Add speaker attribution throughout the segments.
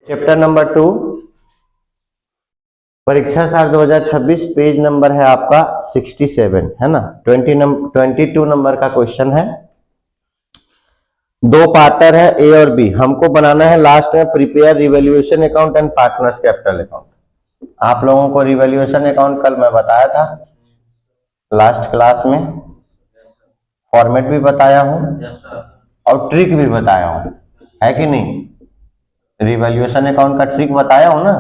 Speaker 1: Chapter number 2 परीक्षा साल 2026 page number है आपका 67 है ना। 22 नंबर का क्वेश्चन है। दो पार्टनर है ए और बी, हमको बनाना है लास्ट में prepare revaluation account and partners capital account. आप लोगों को रिवैल्यूएशन अकाउंट कल मैं बताया था लास्ट क्लास में, फॉर्मेट भी बताया हूं और ट्रिक भी बताया हूं, है कि नहीं। रिवैल्यूएशन अकाउंट का ट्रिक बताया हूं ना।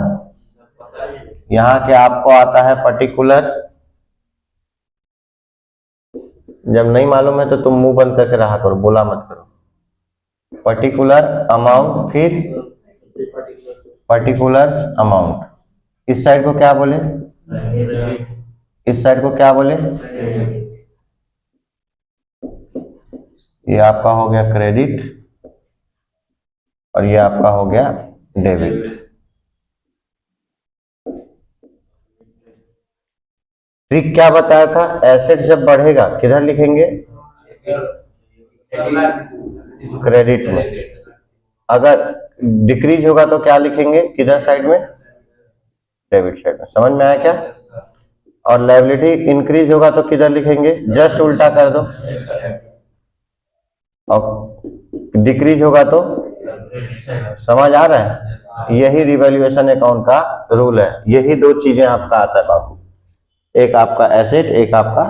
Speaker 1: यहाँ के आपको आता है पर्टिकुलर, जब नहीं मालूम है तो तुम मुंह बंद करके रहा करो, बोला मत करो। पर्टिकुलर अमाउंट, फिर पर्टिकुलर अमाउंट। इस साइड को क्या बोले, इस साइड को क्या बोले, ये आपका हो गया क्रेडिट और ये आपका हो गया डेबिट। ट्रिक क्या बताया था, एसेट जब बढ़ेगा किधर लिखेंगे, क्रेडिट में। अगर डिक्रीज होगा तो क्या लिखेंगे, किधर साइड में, डेबिट साइड में। समझ में आया क्या। और लायबिलिटी इंक्रीज होगा तो किधर लिखेंगे, जस्ट उल्टा कर दो। और डिक्रीज होगा तो, समझ आ रहा है। यही रिवैल्यूएशन अकाउंट का रूल है। यही दो चीजें आपका आता है बाबू, एक आपका एसेट, एक आपका,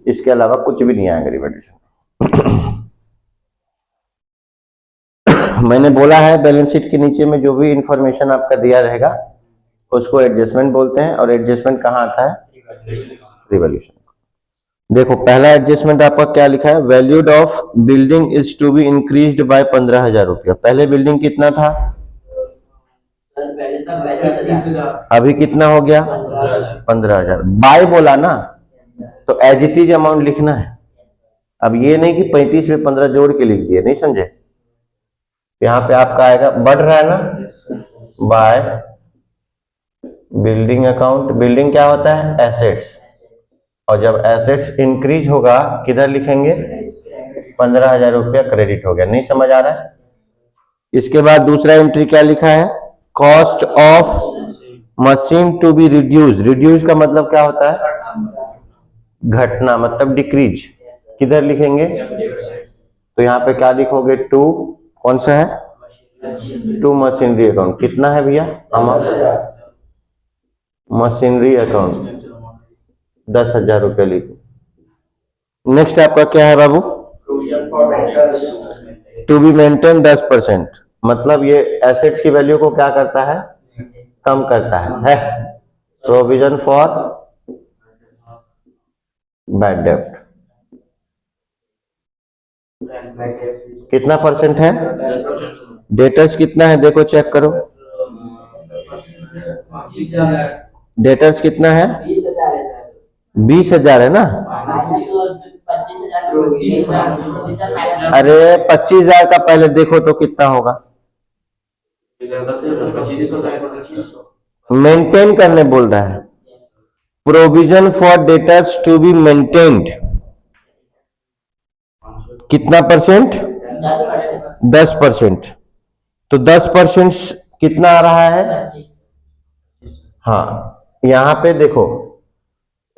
Speaker 1: इसके अलावा कुछ भी नहीं आएगा रिवैल्यूएशन। मैंने बोला है बैलेंस शीट के नीचे में जो भी इंफॉर्मेशन आपका दिया रहेगा उसको एडजस्टमेंट बोलते हैं। और एडजस्टमेंट कहाँ आता है, रिवैल्यूएशन। देखो पहला एडजस्टमेंट आपका क्या लिखा है, valued of building is to be increased by 15,000 रुपया। पहले बिल्डिंग कितना था, अभी कितना हो गया, 15,000। बाय बोला ना तो एज इट इज अमाउंट लिखना है। अब ये नहीं कि 35 में 15 जोड़ के लिख दिए, नहीं समझे। यहाँ पे आपका आएगा, बढ़ रहा है ना, बाय बिल्डिंग अकाउंट। बिल्डिंग क्या होता है, एसेट्स। और जब एसेट्स इंक्रीज होगा किधर लिखेंगे, 15,000 रुपया क्रेडिट हो गया। नहीं समझ आ रहा है। इसके बाद दूसरा एंट्री क्या लिखा है, cost of machine to be reduce. Reduce का मतलब क्या होता है, घटना, मतलब डिक्रीज। किधर लिखेंगे, तो यहाँ पे क्या लिखोगे, टू, कौन सा है, टू मशीनरी अकाउंट। कितना है भैया अमाउंट, मशीनरी अकाउंट 10,000 रुपये लिखो। नेक्स्ट आपका क्या है बाबू, टू बी मेंटेन 10%। मतलब ये एसेट्स की वैल्यू को क्या करता है, कम करता है। प्रोविजन फॉर बैड डेब्ट कितना परसेंट है, डेटर्स कितना है, देखो चेक करो, डेटर्स कितना है, 20,000 है ना। अरे 25,000 का पहले देखो तो कितना होगा, मेंटेन करने बोल रहा है। Provision for debtors to be maintained कितना परसेंट, 10%। तो 10% कितना आ रहा है, हाँ यहां पे देखो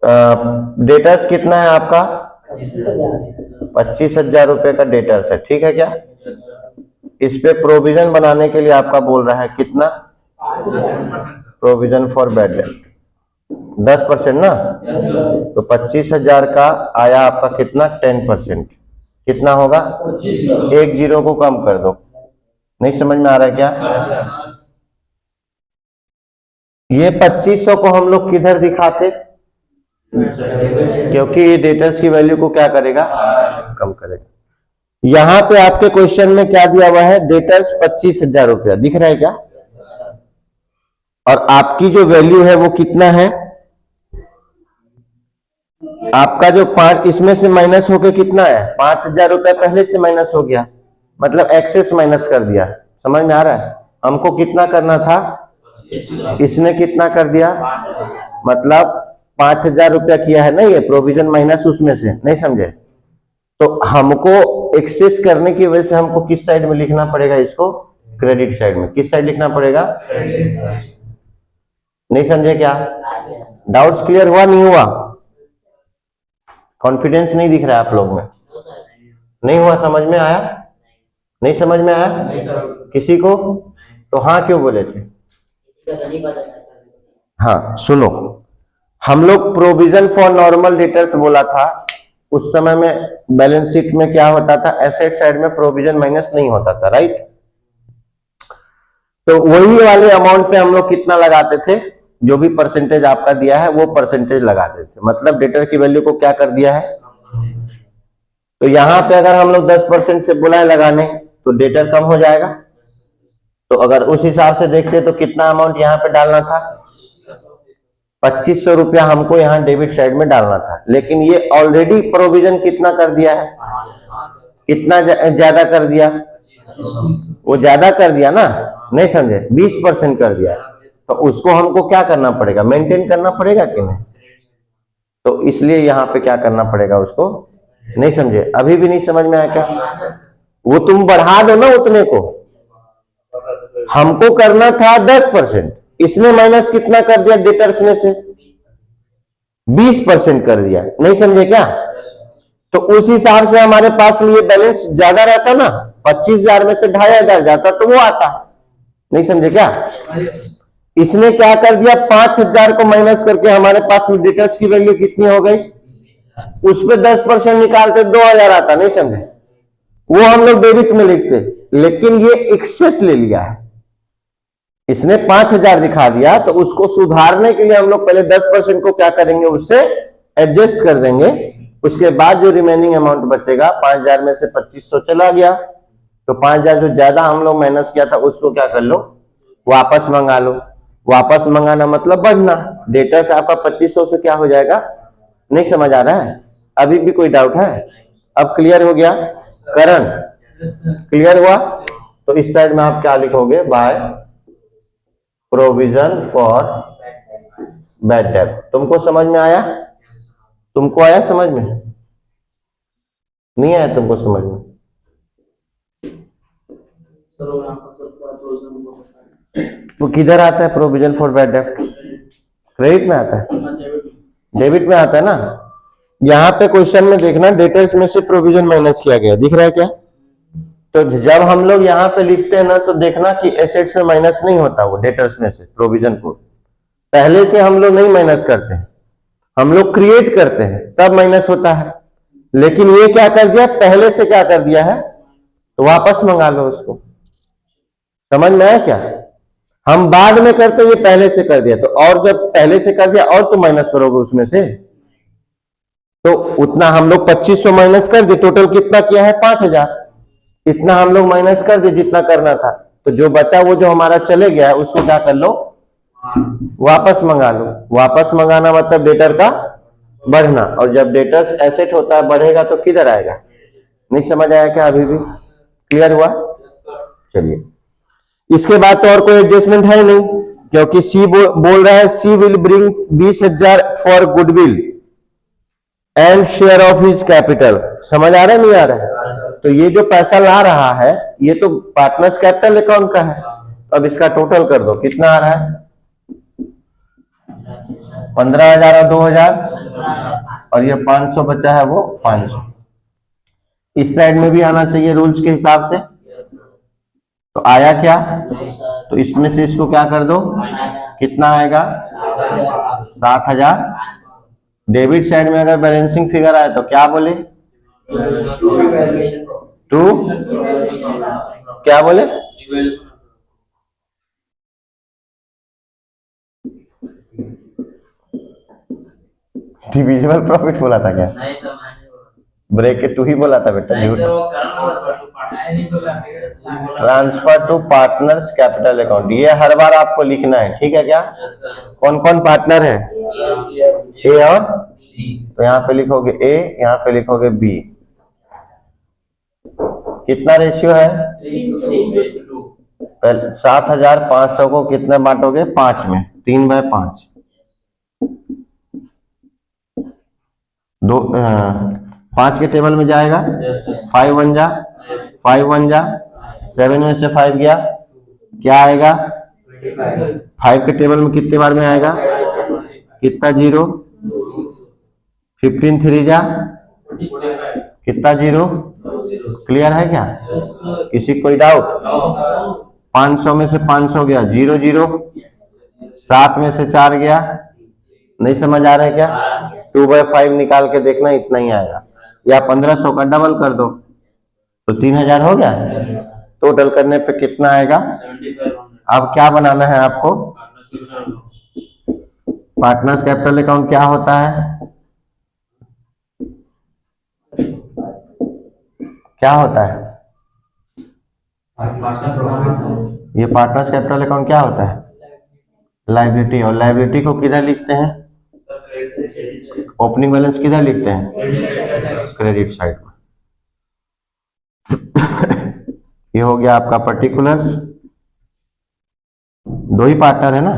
Speaker 1: डेटर्स कितना है आपका, 25,000 रुपए का डेटर्स है, ठीक है क्या। इस पे प्रोविजन बनाने के लिए आपका बोल रहा है कितना, प्रोविजन फॉर बैड डेब्ट 10% ना। तो 25,000 का आया आपका कितना, 10%। कितना होगा, एक जीरो को कम कर दो। नहीं समझ में आ रहा है क्या। ये 2500 को हम लोग किधर दिखाते, क्योंकि ये डेटर्स की वैल्यू को क्या करेगा, कम करेगा। यहां पे आपके क्वेश्चन में क्या दिया हुआ है, डेटर्स 25,000 रुपया दिख रहा है क्या। और आपकी जो वैल्यू है वो कितना है, आपका जो 5 इसमें से माइनस होके कितना है, 5,000 रुपया पहले से माइनस हो गया, मतलब एक्सेस माइनस कर दिया। समझ में आ रहा है। हमको कितना करना था, इसने कितना कर दिया, मतलब 5,000 रुपया किया है ना ये, प्रोविजन माइनस उसमें से, नहीं समझे। तो हमको एक्सेस करने की वजह से हमको किस साइड में लिखना पड़ेगा, इसको क्रेडिट साइड में। किस साइड लिखना पड़ेगा? नहीं समझे क्या? डाउट्स क्लियर हुआ नहीं हुआ? कॉन्फिडेंस नहीं दिख रहा है आप लोग में? नहीं हुआ? समझ में आया? नहीं समझ में आया किसी को? तो हाँ क्यों बोले थे? हाँ सुनो, हम लोग प्रोविजन फॉर नॉर्मल डेटर्स बोला था। उस समय में बैलेंस शीट में क्या होता था? एसेट साइड में प्रोविजन माइनस नहीं होता था, राइट? तो वही वाले अमाउंट पे हम लोग कितना लगाते थे? जो भी परसेंटेज आपका दिया है वो परसेंटेज लगाते थे। मतलब डेटर की वैल्यू को क्या कर दिया है? तो यहां पे अगर हम लोग 10% से बुलाए लगाने तो डेटर कम हो जाएगा। तो अगर उस हिसाब से देखते तो कितना अमाउंट यहाँ पे डालना था? 2500 रुपया हमको यहाँ डेबिट साइड में डालना था। लेकिन ये ऑलरेडी प्रोविजन कितना कर दिया है? कितना ज्यादा कर दिया? वो ज्यादा कर दिया ना, नहीं समझे? 20% कर दिया। तो उसको हमको क्या करना पड़ेगा? मेंटेन करना पड़ेगा कि नहीं? तो इसलिए यहाँ पे क्या करना पड़ेगा उसको? नहीं समझे? अभी भी नहीं समझ में आया क्या? वो तुम बढ़ा दो ना उतने को। हमको करना था 10%, इसने माइनस कितना कर दिया डेटर्स में से? 20% कर दिया। नहीं समझे क्या? तो उस हिसाब से हमारे पास में ये बैलेंस ज्यादा रहता ना, 25,000 में से 2,500 जाता तो वो आता। नहीं समझे क्या? इसने क्या कर दिया? 5,000 को माइनस करके हमारे पास में डेटर्स की वैल्यू कितनी हो गई? उस पर 10% निकालते 2,000 आता। नहीं समझे? वो हम लोग डेबिट में लिखते, लेकिन ये एक्सेस ले लिया है। इसने 5,000 दिखा दिया, तो उसको सुधारने के लिए हम लोग पहले 10% को क्या करेंगे? उससे एडजस्ट कर देंगे। उसके बाद जो रिमेनिंग अमाउंट बचेगा, 5,000 में से 2,500 चला गया, तो 5,000 जो ज्यादा हम लोग माइनस किया था उसको क्या कर लो? वापस मंगा लो। वापस मंगाना मतलब बढ़ना। डेटा से आपका 2,500 से क्या हो जाएगा? नहीं समझ आ रहा है? अभी भी कोई डाउट है? अब क्लियर हो गया? करण क्लियर हुआ? तो इस साइड में आप क्या लिखोगे? By provision for bad debt. तुमको समझ में आया? तुमको आया समझ में? नहीं आया तुमको समझ में? तो किधर आता है provision for bad debt? Credit में आता है? डेबिट में आता है ना। यहाँ पे क्वेश्चन में देखना, डेटर्स में से प्रोविजन माइनस किया गया, दिख रहा है क्या? तो जब हम लोग यहाँ पे लिखते हैं ना, तो देखना कि एसेट्स में माइनस नहीं होता, वो डेटर्स में से प्रोविजन को पहले से हम लोग नहीं माइनस करते हैं, हम लोग क्रिएट करते हैं तब माइनस होता है। लेकिन ये क्या कर दिया? पहले से क्या कर दिया है? तो वापस मंगा लो उसको। समझ में आया क्या? हम बाद में करते, ये पहले से कर दिया। तो और जब पहले से कर दिया और तो माइनस करोगे उसमें से, तो उतना हम लोग 2,500 माइनस कर दिए। टोटल कितना किया है? 5,000। इतना हम लोग माइनस कर दिए जितना करना था। तो जो बचा वो जो हमारा चले गया है उसको क्या कर लो? वापस मंगा लो। वापस मंगाना मतलब डेटर का बढ़ना। और जब डेटर्स एसेट होता है बढ़ेगा तो किधर आएगा? नहीं समझ आया क्या? अभी भी क्लियर हुआ? चलिए, इसके बाद तो और कोई एडजस्टमेंट है नहीं, क्योंकि सी बोल रहा है C will bring 20,000 for goodwill and share of his capital. समझ आ रहा है नहीं आ रहा है? तो ये जो पैसा ला रहा है ये तो पार्टनर्स कैपिटल अकाउंट का है। अब इसका टोटल कर दो, कितना आ रहा है? 15,000 और 2,000 और ये 500 बचा है, वो 500 इस साइड में भी आना चाहिए रूल्स के हिसाब से। तो आया क्या? तो इसमें से इसको क्या कर दो? कितना आएगा? 7,000। डेबिट साइड में अगर बैलेंसिंग फिगर आए तो क्या बोले? टू क्या बोले? डिविजिबल प्रॉफिट बोला था क्या? ब्रेक के तू ही बोला था बेटा। Transfer to partners capital account, ये हर बार आपको लिखना है, ठीक है क्या? कौन कौन पार्टनर है? ए और तो यहाँ पे लिखोगे ए, यहाँ पे लिखोगे बी। कितना रेशियो है? 7,500 को कितने बांटोगे? 5 में, 3/5। 5 के टेबल में जाएगा। 5 1 जा 7 में से 5 गया क्या आएगा? 5 के टेबल में कितने बार में आएगा? कितना जीरो? 15 3 जा कितना जीरो? क्लियर है क्या? किसी कोई डाउट? 500 में से 500 गया, जीरो जीरो। 7 में से 4 गया, नहीं समझ आ रहा है क्या? 2/5 निकाल के देखना, इतना ही आएगा। या 1500 का डबल कर दो तो 3000 हो गया। टोटल करने पे कितना आएगा? अब क्या बनाना है आपको? पार्टनर्स कैपिटल अकाउंट क्या होता है? क्या होता है ये पार्टनर्स कैपिटल अकाउंट क्या होता है? लायबिलिटी। और लायबिलिटी को किधर लिखते हैं? ओपनिंग बैलेंस किधर लिखते हैं? क्रेडिट साइड में। ये हो गया आपका पर्टिकुलर्स। 2 ही पार्टनर है ना।